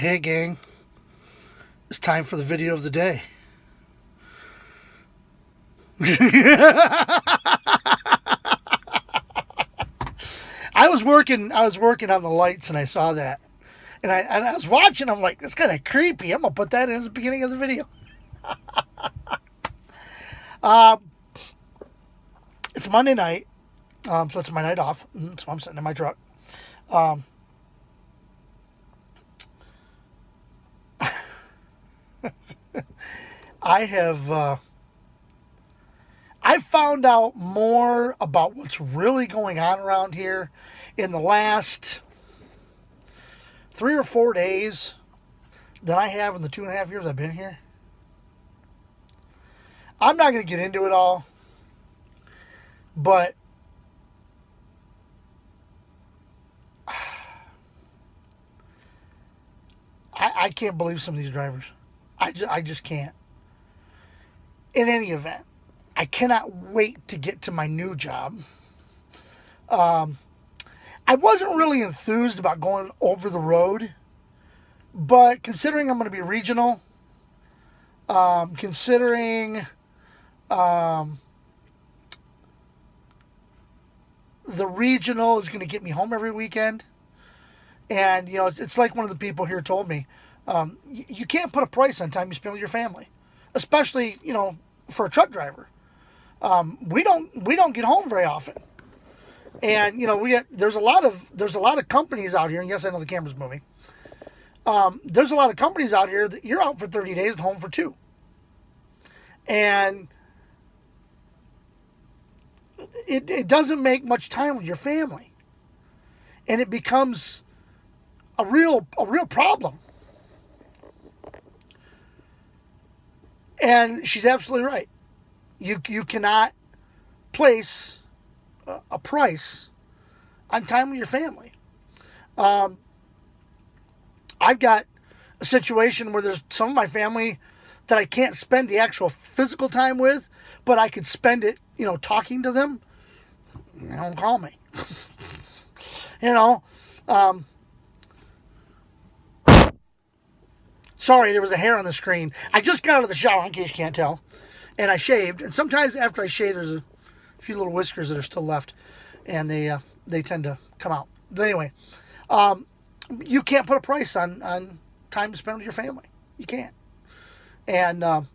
Hey gang, it's time for the video of the day. I was working on the lights and I saw that. And I was watching, I'm like, that's kind of creepy. I'm gonna put that in at the beginning of the video. It's Monday night, so it's my night off. So I'm sitting in my truck. Um, I have I found out more about what's really going on around here in the last 3 or 4 days than I have in the 2.5 years I've been here. I'm not going to get into it all, but I can't believe some of these drivers. I just can't. In any event, I cannot wait to get to my new job. Um, I wasn't really enthused about going over the road, but considering I'm going to be regional, considering um, the regional is going to get me home every weekend, and it's like one of the people here told me, you can't put a price on time you spend with your family, especially for a truck driver. We don't get home very often, and there's a lot of companies out here. And yes, I know the camera's moving. There's a lot of companies out here that you're out for 30 days and home for 2, and it doesn't make much time with your family, and it becomes a real problem. And she's absolutely right. You cannot place a price on time with your family. Um, I've got a situation where there's some of my family that I can't spend the actual physical time with, but I could spend it, talking to them. Don't call me. you know, um, Sorry, there was a hair on the screen. I just got out of the shower, in case you can't tell, and I shaved. And sometimes after I shave, there's a few little whiskers that are still left, and they tend to come out. But anyway, you can't put a price on time to spend with your family. You can't. And the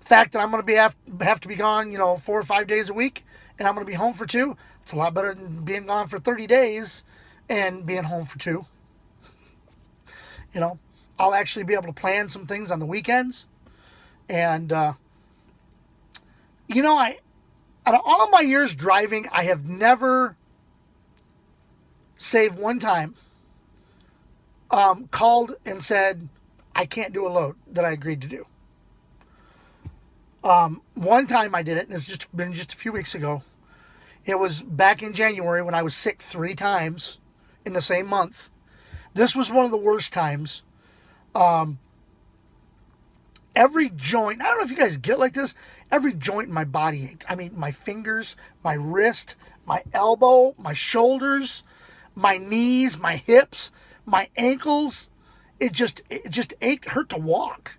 fact that I'm going to have to be gone, 4 or 5 days a week, and I'm going to be home for 2. It's a lot better than being gone for 30 days and being home for 2. I'll actually be able to plan some things on the weekends. And, I out of all my years driving, I have never saved one time, called and said, I can't do a load that I agreed to do. One time I did it, and it's been just a few weeks ago. It was back in January when I was sick 3 times in the same month. This was one of the worst times. Every joint, I don't know if you guys get like this, every joint in my body ached. I mean, my fingers, my wrist, my elbow, my shoulders, my knees, my hips, my ankles. It just ached, hurt to walk.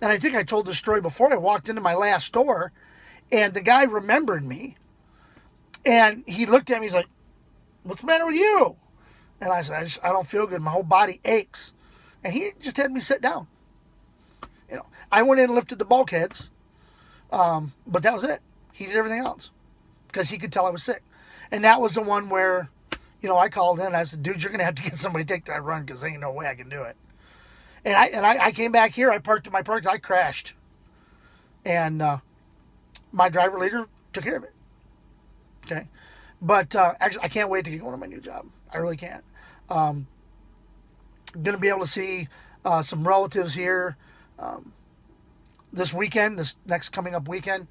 And I think I told this story before. I walked into my last store, and the guy remembered me. And he looked at me, he's like, what's the matter with you? And I said, I don't feel good. My whole body aches. And he just had me sit down. I went in and lifted the bulkheads, but that was it. He did everything else because he could tell I was sick. And that was the one where, I called in and I said, dude, you're going to have to get somebody to take that run because there ain't no way I can do it. And I came back here. I parked at my park. I crashed. And my driver leader took care of it. Okay. But actually, I can't wait to get going to my new job. I really can't. Going to be able to see some relatives here this weekend, this next coming up weekend.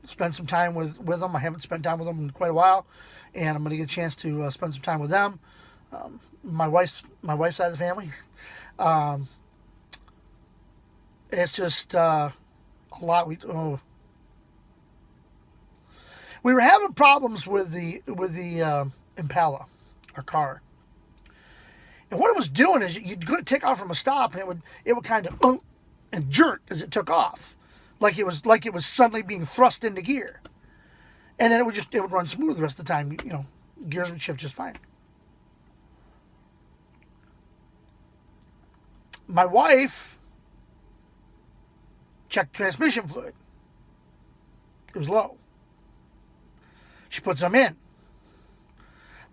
Spend some time with them. I haven't spent time with them in quite a while, and I'm going to get a chance to spend some time with them. My wife's side of the family. It's just a lot. We were having problems with the Impala, our car. And what it was doing is you'd go to take off from a stop, and it would kind of and jerk as it took off, like it was suddenly being thrust into gear, and then it would run smooth the rest of the time. You know, gears would shift just fine. My wife checked transmission fluid. It was low. She put some in.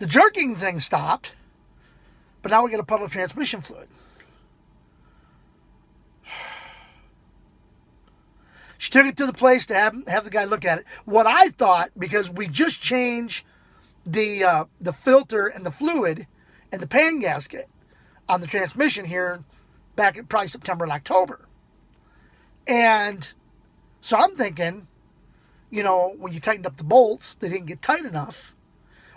The jerking thing stopped, but now we got a puddle of transmission fluid. She took it to the place to have the guy look at it. What I thought, because we just changed the filter and the fluid and the pan gasket on the transmission here back in probably September and October. And so I'm thinking, you know, when you tightened up the bolts, they didn't get tight enough,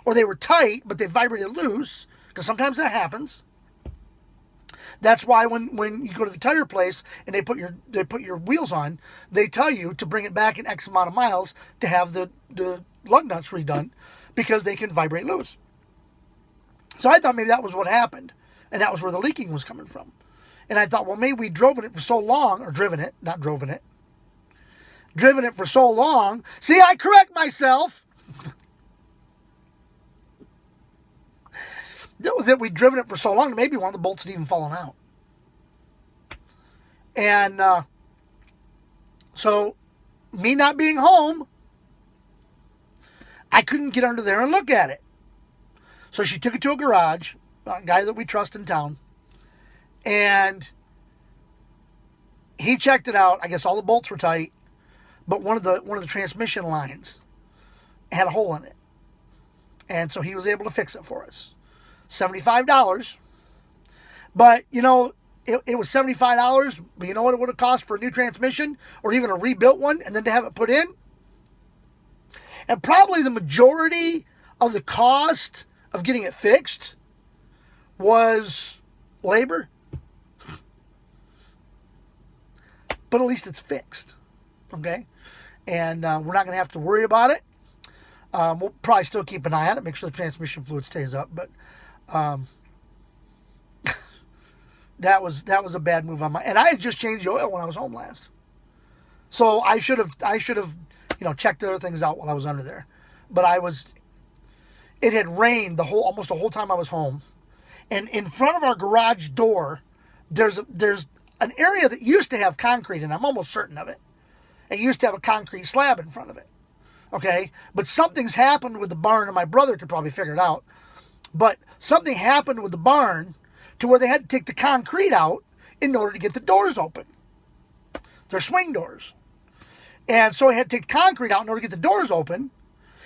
or they were tight, but they vibrated loose, because sometimes that happens. That's why when you go to the tire place and they put your wheels on, they tell you to bring it back in X amount of miles to have the lug nuts redone, because they can vibrate loose. So I thought maybe that was what happened, and that was where the leaking was coming from. And I thought, well, maybe we'd driven it for so long, or driven it for so long. See, I correct myself. That we'd driven it for so long, maybe one of the bolts had even fallen out. And so, me not being home, I couldn't get under there and look at it. So she took it to a garage, a guy that we trust in town, and he checked it out. I guess all the bolts were tight, but one of the transmission lines had a hole in it, and so he was able to fix it for us. $75. But, you know, it was $75, but you know what it would have cost for a new transmission, or even a rebuilt one, and then to have it put in? And probably the majority of the cost of getting it fixed was labor. But at least it's fixed, okay? And we're not going to have to worry about it. We'll probably still keep an eye on it, make sure the transmission fluid stays up, but that was a bad move on my. And I had just changed the oil when I was home last, so I should have you know, checked the other things out while I was under there. But it had rained almost the whole time I was home, and in front of our garage door, there's an area that used to have concrete, and I'm almost certain of it. It used to have a concrete slab in front of it. Okay, but something's happened with the barn, and my brother could probably figure it out. But something happened with the barn to where they had to take the concrete out in order to get the doors open. They're swing doors. And so I had to take the concrete out in order to get the doors open.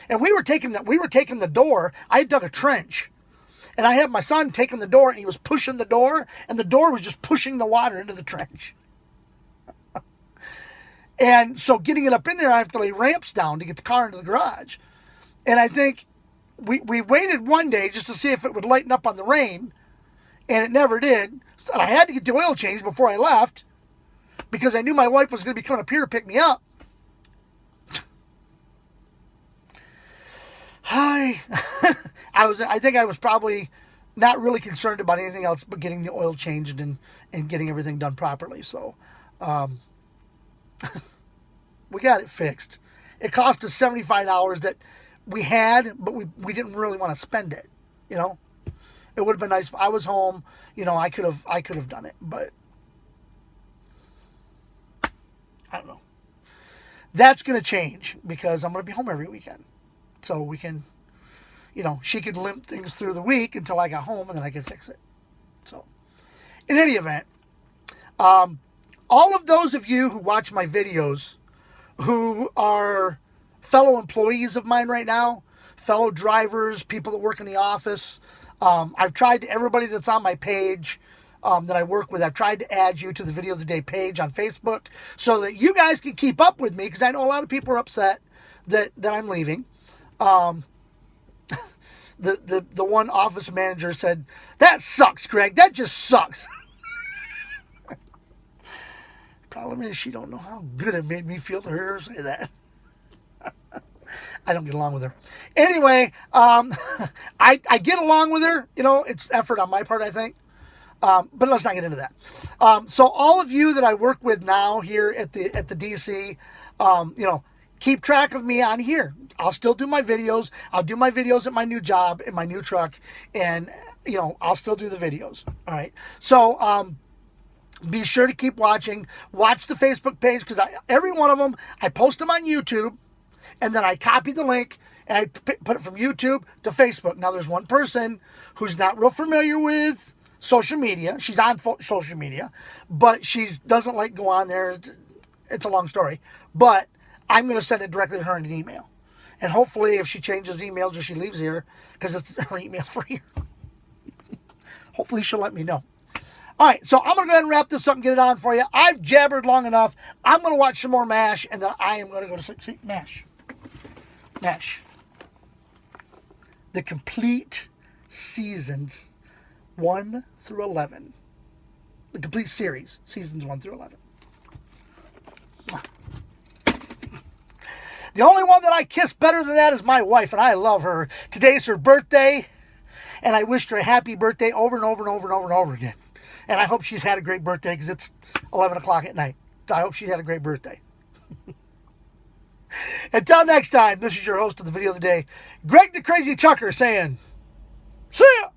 And we were taking the door. I had dug a trench. And I had my son taking the door, and he was pushing the door, and the door was just pushing the water into the trench. And so getting it up in there, I have to lay ramps down to get the car into the garage. And I think we waited one day just to see if it would lighten up on the rain, and it never did. So I had to get the oil changed before I left, because I knew my wife was going to be coming up here to pick me up. I think I was probably not really concerned about anything else but getting the oil changed and getting everything done properly. So we got it fixed. It cost us $75 that we had, but we didn't really want to spend it. You know, it would have been nice if I was home. You know, I could have done it, but I don't know. That's going to change, because I'm going to be home every weekend. So we can, you know, she could limp things through the week until I got home, and then I could fix it. So, in any event, all of those of you who watch my videos, who are fellow employees of mine right now, fellow drivers, people that work in the office, I've tried to, everybody that's on my page that I work with, I've tried to add you to the Video of the Day page on Facebook so that you guys can keep up with me, because I know a lot of people are upset that I'm leaving. The one office manager said, "That sucks, Greg. That just sucks." Problem is, she don't know how good it made me feel to hear her say that. I don't get along with her. Anyway, I get along with her. You know, it's effort on my part, I think. But let's not get into that. So all of you that I work with now here at the DC, keep track of me on here. I'll still do my videos. I'll do my videos at my new job, in my new truck, and I'll still do the videos. All right. So be sure to keep watching. Watch the Facebook page, because every one of them, I post them on YouTube, and then I copy the link and I put it from YouTube to Facebook. Now there's one person who's not real familiar with social media. She's on social media, but she doesn't like go on there. It's a long story, but I'm going to send it directly to her in an email. And hopefully if she changes emails or she leaves here, because it's her email for here, hopefully she'll let me know. All right, so I'm going to go ahead and wrap this up and get it on for you. I've jabbered long enough. I'm going to watch some more MASH, and then I am going to go to sleep. See, MASH. The complete seasons 1 through 11. The complete series, seasons 1 through 11. The only one that I kiss better than that is my wife, and I love her. Today's her birthday, and I wished her a happy birthday over and over and over and over and over again. And I hope she's had a great birthday, because it's 11 o'clock at night. So I hope she's had a great birthday. Until next time, this is your host of the video of the day, Greg the Crazy Chucker, saying, see ya!